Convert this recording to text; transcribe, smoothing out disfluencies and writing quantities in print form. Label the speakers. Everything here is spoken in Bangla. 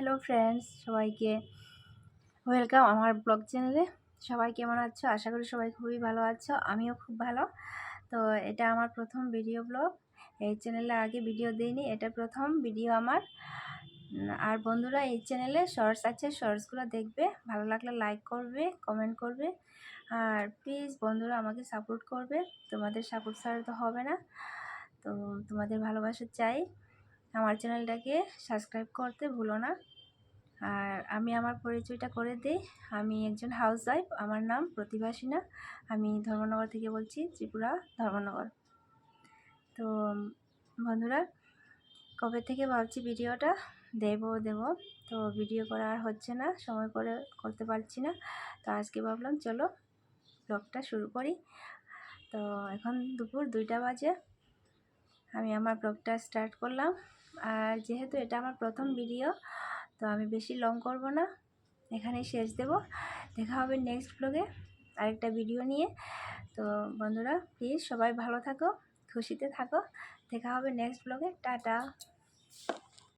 Speaker 1: হ্যালো ফ্রেন্ডস, সবাইকে ওয়েলকাম আমার ব্লগ চ্যানেলে। সবাই কেমন আছো? আশা করি সবাই খুবই ভালো আছো, আমিও খুব ভালো। তো এটা আমার প্রথম ভিডিও ব্লগ। এই চ্যানেলে আগে ভিডিও দিইনি, এটা প্রথম ভিডিও আমার। আর বন্ধুরা, এই চ্যানেলে শর্টস আছে, শর্টসগুলো দেখবে, ভালো লাগলে লাইক করবে, কমেন্ট করবে। আর প্লিজ বন্ধুরা আমাকে সাপোর্ট করবে, তোমাদের সাপোর্ট ছাড়া তো হবে না। তো তোমাদের ভালোবাসা চাই। আমার চ্যানেলটাকে সাবস্ক্রাইব করতে ভুলো না। আর আমি আমার পরিচয়টা করে দিই। আমি একজন হাউসওয়াইফ, আমার নাম প্রতিভা সিনহা। আমি ধর্মনগর থেকে বলছি, ত্রিপুরা ধর্মনগর। তো বন্ধুরা, কবে থেকে ভাবছি ভিডিওটা দেব। তো ভিডিও করা আর হচ্ছে না, সময় করে করতে পারছি না। তো আজকে ভাবলাম চলো ব্লগটা শুরু করি। তো এখন দুপুর 2টা বাজে, আমি আমার ব্লগটা স্টার্ট করলাম। আর যেহেতু এটা আমার প্রথম ভিডিও, তো আমি বেশি লং করব না, এখানেই শেষ দেব। দেখা হবে নেক্সট ব্লগে আরেকটা ভিডিও নিয়ে। তো বন্ধুরা, প্লিজ সবাই ভালো থাকো, খুশিতে থাকো। দেখা হবে নেক্সট ব্লগে। টাটা।